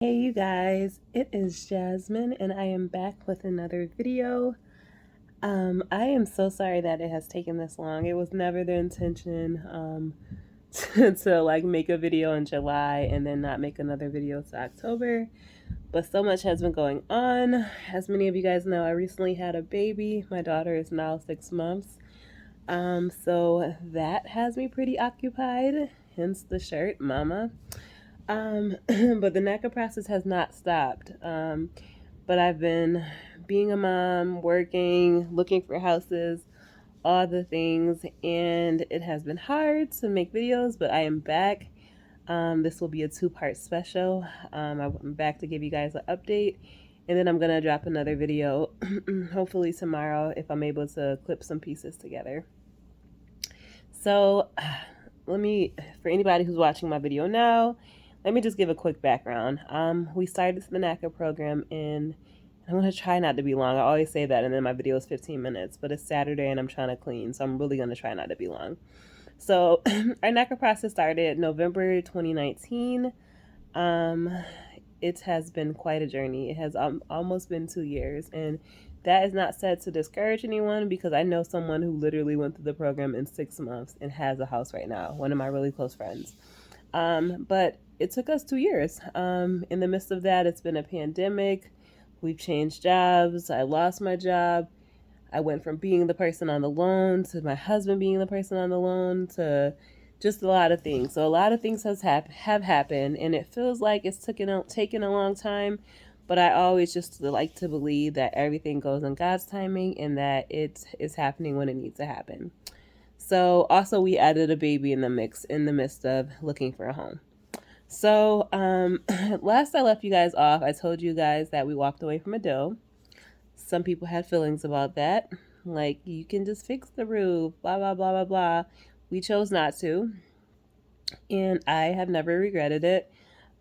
Hey you guys, it is Jasmine and I am back with another video. I am so sorry that it has taken this long. It was never the intention to like make a video in July and then not make another video to October. But so much has been going on. As many of you guys know, I recently had a baby. My daughter is now 6 months. So that has me pretty occupied, hence the shirt, Mama. But the NACA process has not stopped. But I've been being a mom, working, looking for houses, all the things, and it has been hard to make videos, but I am back. This will be a two-part special. I'm back to give you guys an update, and then I'm gonna drop another video, hopefully tomorrow, if I'm able to clip some pieces together. So, for anybody who's watching my video now, let me just give a quick background. We started the NACA program I'm going to try not to be long. I always say that, and then my video is 15 minutes, but it's Saturday and I'm trying to clean, so I'm really going to try not to be long. So our NACA process started November 2019. It has been quite a journey. It has almost been 2 years, and that is not said to discourage anyone because I know someone who literally went through the program in 6 months and has a house right now, one of my really close friends. But it took us 2 years. In the midst of that, it's been a pandemic. We've changed jobs. I lost my job. I went from being the person on the loan to my husband being the person on the loan to just a lot of things. So a lot of things have happened, and it feels like it's taken a long time. But I always just like to believe that everything goes in God's timing and that it is happening when it needs to happen. So also we added a baby in the mix in the midst of looking for a home. So last I left you guys off, I told you guys that we walked away from a deal. Some people had feelings about that. Like, you can just fix the roof, blah, blah, blah, blah, blah. We chose not to. And I have never regretted it.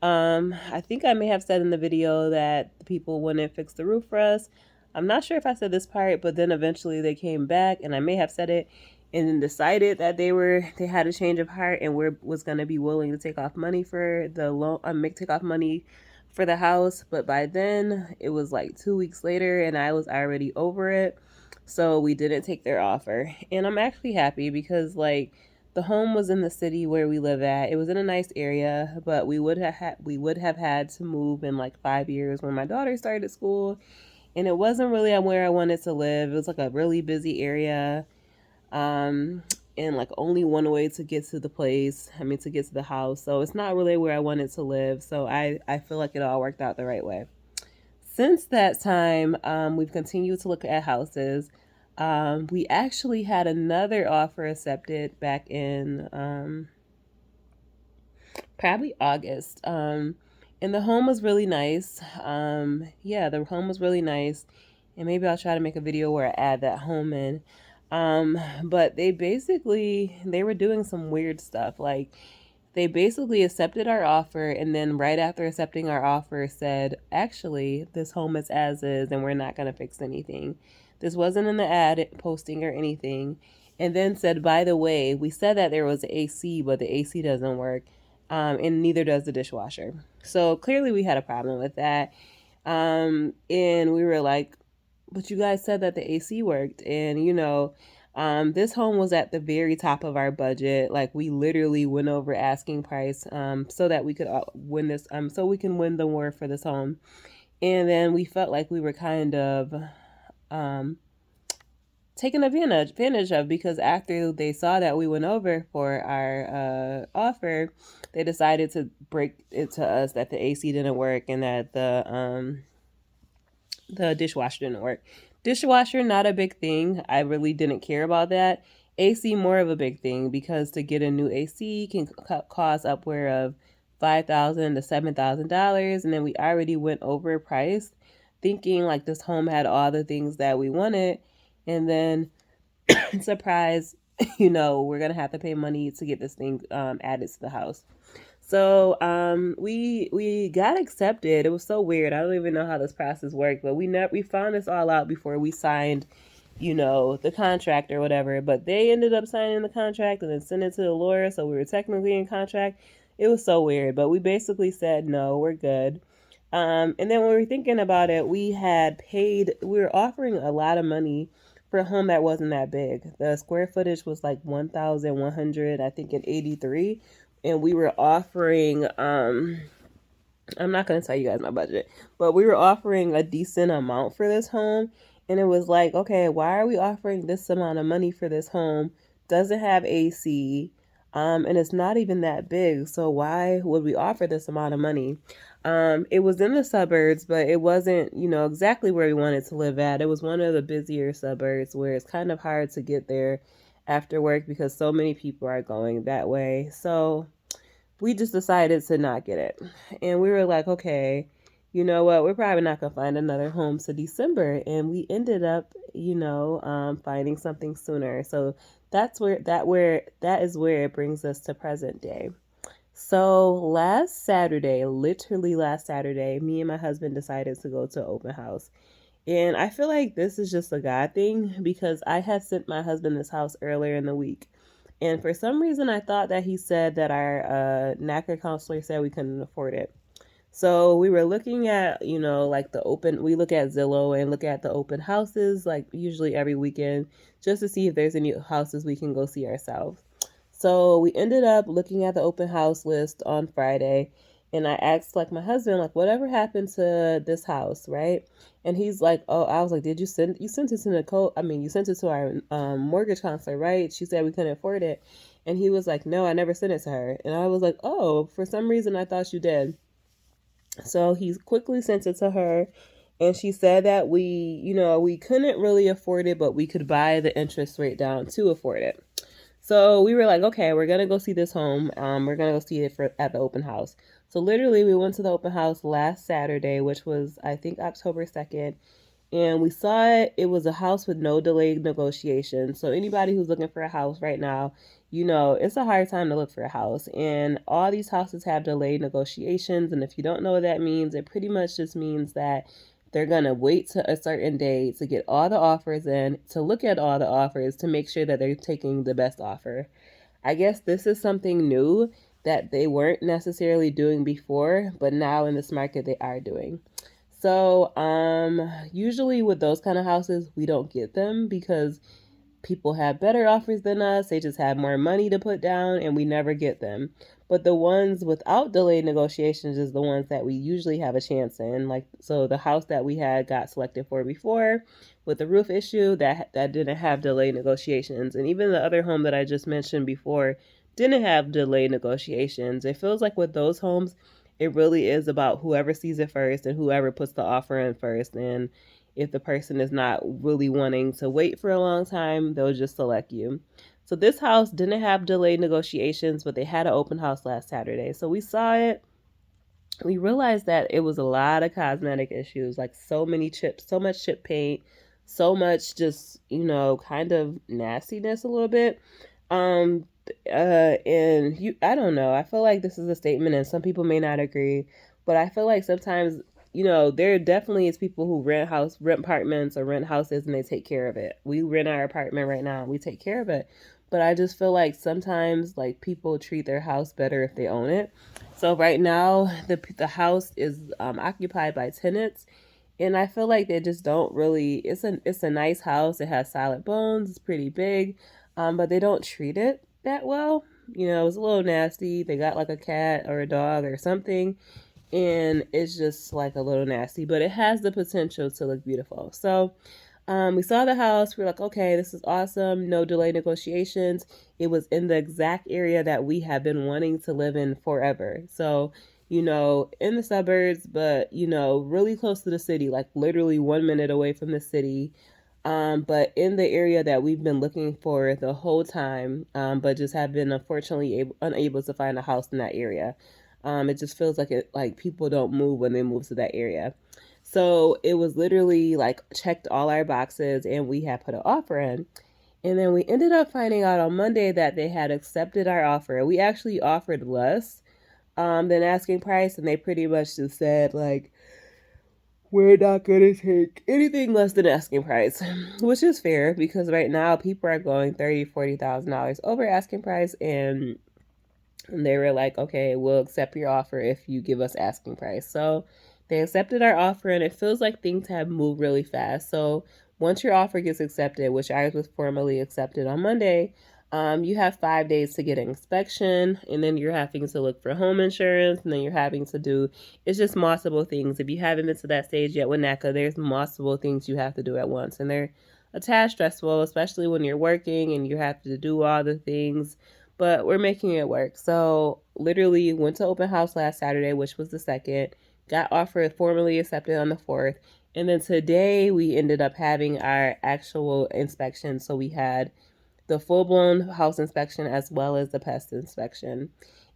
I think I may have said in the video that the people wouldn't fix the roof for us. I'm not sure if I said this part, but then eventually they came back and I may have said it and then decided that they had a change of heart and was going to be willing to take off money for the loan, take off money for the house. But by then it was like 2 weeks later and I was already over it. So we didn't take their offer. And I'm actually happy because like the home was in the city where we live at. It was in a nice area, but we would have had to move in like 5 years when my daughter started school, and it wasn't really where I wanted to live. It was like a really busy area, and like only one way to get to the place. To get to the house. So it's not really where I wanted to live. So I feel like it all worked out the right way. Since that time, we've continued to look at houses. We actually had another offer accepted back in probably August. And the home was really nice. Yeah, the home was really nice. And maybe I'll try to make a video where I add that home in. But they were doing some weird stuff. Like, they basically accepted our offer, and then right after accepting our offer said, actually, this home is as is and we're not going to fix anything. This wasn't in the ad posting or anything. And then said, by the way, we said that there was AC, but the AC doesn't work, and neither does the dishwasher. So clearly we had a problem with that. And we were like, but you guys said that the AC worked. And, this home was at the very top of our budget. Like, we literally went over asking price so that we could win this, so we can win the war for this home. And then we felt like we were kind of taken advantage of, because after they saw that we went over for our offer, they decided to break it to us that the AC didn't work and that the dishwasher didn't work. Dishwasher, not a big thing. I really didn't care about that. AC, more of a big thing, because to get a new AC can cost upward of $5,000 to $7,000, and then we already went overpriced, thinking like this home had all the things that we wanted, and then surprise, we're gonna have to pay money to get this thing added to the house. So we got accepted. It was so weird. I don't even know how this process worked, but we found this all out before we signed, the contract or whatever. But they ended up signing the contract and then sent it to the lawyer, so we were technically in contract. It was so weird, but we basically said no, we're good. And then when we were thinking about it, we were offering a lot of money for a home that wasn't that big. The square footage was like 1,100, I think, in 83. And we were offering, I'm not going to tell you guys my budget, but we were offering a decent amount for this home. And it was like, okay, why are we offering this amount of money for this home? Doesn't have AC, and it's not even that big. So why would we offer this amount of money? It was in the suburbs, but it wasn't, exactly where we wanted to live at. It was one of the busier suburbs where it's kind of hard to get there after work because so many people are going that way. So we just decided to not get it. And we were like, okay, you know what? We're probably not going to find another home to December. And we ended up, finding something sooner. So that is where it brings us to present day. So literally last Saturday, me and my husband decided to go to open house. And I feel like this is just a God thing because I had sent my husband this house earlier in the week. And for some reason, I thought that he said that our NACA counselor said we couldn't afford it. So we were looking at, like we look at Zillow and look at the open houses, like usually every weekend, just to see if there's any houses we can go see ourselves. So we ended up looking at the open house list on Friday, and I asked like my husband, like, whatever happened to this house, right? And he's like, oh, I was like, did you sent it to Nicole? I mean, you sent it to our mortgage counselor, right? She said we couldn't afford it. And he was like, no, I never sent it to her. And I was like, oh, for some reason I thought you did. So he quickly sent it to her, and she said that we couldn't really afford it, but we could buy the interest rate down to afford it. So we were like, okay, we're gonna go see this home. We're gonna go see it at the open house. So literally, we went to the open house last Saturday, which was I think October 2nd, and we saw it. It was a house with no delayed negotiation. So anybody who's looking for a house right now, it's a hard time to look for a house. And all these houses have delayed negotiations. And if you don't know what that means, it pretty much just means that they're going to wait to a certain day to get all the offers in, to look at all the offers, to make sure that they're taking the best offer. I guess this is something new that they weren't necessarily doing before, but now in this market they are doing. So, usually with those kind of houses, we don't get them because people have better offers than us. They just have more money to put down and we never get them. But the ones without delayed negotiations is the ones that we usually have a chance in. Like, so the house that we had got selected for before with the roof issue that didn't have delayed negotiations. And even the other home that I just mentioned before didn't have delayed negotiations. It feels like with those homes, it really is about whoever sees it first and whoever puts the offer in first. And if the person is not really wanting to wait for a long time, they'll just select you. So this house didn't have delayed negotiations, but they had an open house last Saturday. So we saw it. We realized that it was a lot of cosmetic issues, like so many chips, so much chip paint, so much just, kind of nastiness a little bit. Um, I don't know. I feel like this is a statement, and some people may not agree, but I feel like sometimes, there definitely is people who rent apartments or rent houses, and they take care of it. We rent our apartment right now, and we take care of it. But I just feel like sometimes, like, people treat their house better if they own it. So right now, the house is occupied by tenants, and I feel like they just don't really. It's a nice house. It has solid bones. It's pretty big, but they don't treat it that well. It's a little nasty. They got like a cat or a dog or something, and it's just like a little nasty. But it has the potential to look beautiful. So we saw the house. We are like, okay, this is awesome. No delay negotiations. It was in the exact area that we have been wanting to live in forever. So, in the suburbs, but, really close to the city, like literally 1 minute away from the city. But in the area that we've been looking for the whole time, but just have been unfortunately unable to find a house in that area. It just feels like people don't move when they move to that area. So it was literally like checked all our boxes and we had put an offer in. And then we ended up finding out on Monday that they had accepted our offer. We actually offered less than asking price, and they pretty much just said, like, we're not going to take anything less than asking price, which is fair because right now people are going $30,000, $40,000 over asking price, and they were like, okay, we'll accept your offer if you give us asking price. So They accepted our offer, and it feels like things have moved really fast. So once your offer gets accepted, which ours was formally accepted on Monday, you have 5 days to get an inspection, and then you're having to look for home insurance, and then you're having to do, it's just multiple things. If you haven't been to that stage yet with NACA, there's multiple things you have to do at once, and they're a tad stressful, especially when you're working and you have to do all the things, but we're making it work. So literally went to open house last Saturday, which was the 2nd, got offered formally accepted on the 4th, and then today we ended up having our actual inspection. So we had the full-blown house inspection as well as the pest inspection.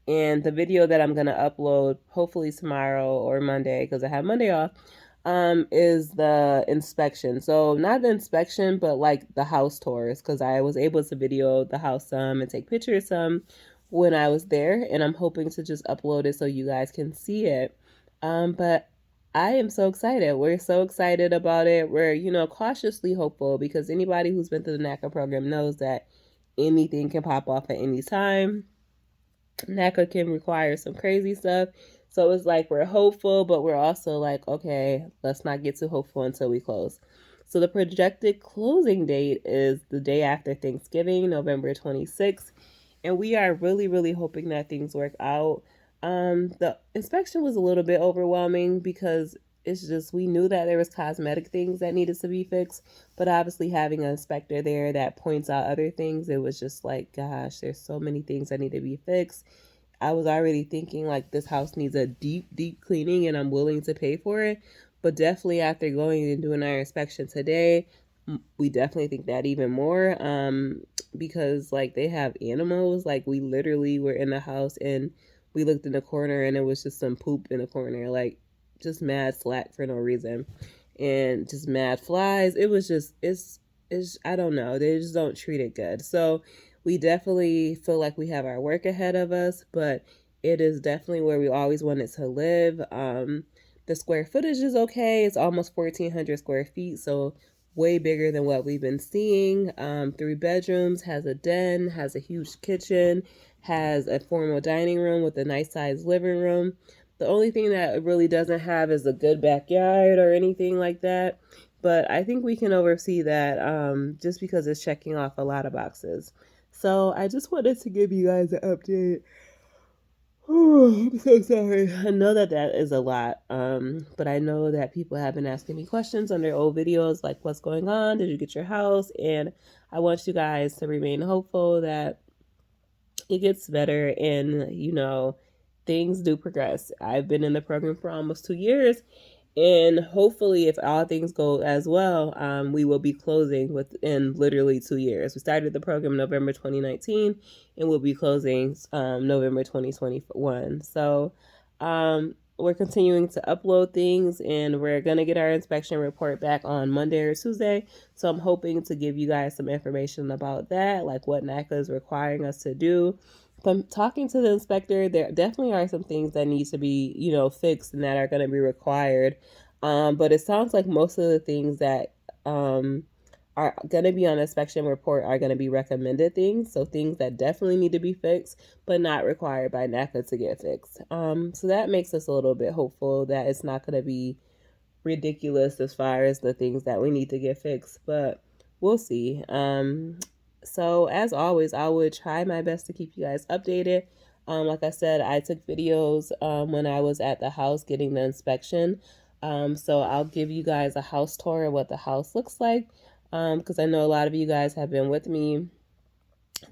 And the video that I'm going to upload hopefully tomorrow or Monday, because I have Monday off, is the inspection. So not the inspection, but like the house tours, because I was able to video the house some and take pictures some when I was there, and I'm hoping to just upload it so you guys can see it. But I am so excited. We're so excited about it. We're, cautiously hopeful, because anybody who's been through the NACA program knows that anything can pop off at any time. NACA can require some crazy stuff. So it's like we're hopeful, but we're also like, okay, let's not get too hopeful until we close. So the projected closing date is the day after Thanksgiving, November 26th. And we are really, really hoping that things work out. The inspection was a little bit overwhelming because it's just, we knew that there was cosmetic things that needed to be fixed, but obviously having an inspector there that points out other things, it was just like, gosh, there's so many things that need to be fixed. I was already thinking like this house needs a deep, deep cleaning, and I'm willing to pay for it. But definitely after going and doing our inspection today, we definitely think that even more, because like they have animals. Like we literally were in the house and we looked in the corner and it was just some poop in the corner, like just mad slack for no reason, and just mad flies. It was just, it's I don't know, they just don't treat it good. So we definitely feel like we have our work ahead of us, but it is definitely where we always wanted to live. The square footage is okay. It's almost 1,400 square feet, so way bigger than what we've been seeing. 3 bedrooms, has a den, has a huge kitchen, has a formal dining room with a nice sized living room. The only thing that it really doesn't have is a good backyard or anything like that. But I think we can oversee that, just because it's checking off a lot of boxes. So I just wanted to give you guys an update. Oh, I'm so sorry. I know that is a lot, but I know that people have been asking me questions on their old videos, like what's going on? Did you get your house? And I want you guys to remain hopeful that it gets better, and things do progress. I've been in the program for almost 2 years, and hopefully, if all things go as well, we will be closing within literally 2 years. We started the program November 2019, and we'll be closing November 2021. So we're continuing to upload things, and we're going to get our inspection report back on Monday or Tuesday. So I'm hoping to give you guys some information about that, like what NACA is requiring us to do. From talking to the inspector, there definitely are some things that need to be, fixed and that are going to be required. But it sounds like most of the things that are going to be on the inspection report are going to be recommended things. So things that definitely need to be fixed, but not required by NACA to get fixed. So that makes us a little bit hopeful that it's not going to be ridiculous as far as the things that we need to get fixed, but we'll see. So as always, I would try my best to keep you guys updated. Like I said, I took videos when I was at the house getting the inspection. So I'll give you guys a house tour of what the house looks like, because I know a lot of you guys have been with me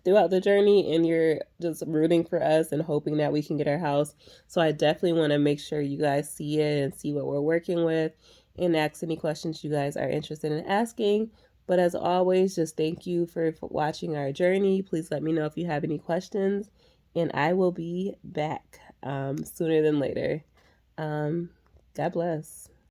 throughout the journey and you're just rooting for us and hoping that we can get our house. So I definitely want to make sure you guys see it and see what we're working with, and ask any questions you guys are interested in asking. But as always, just thank you for watching our journey. Please let me know if you have any questions, and I will be back sooner than later. God bless.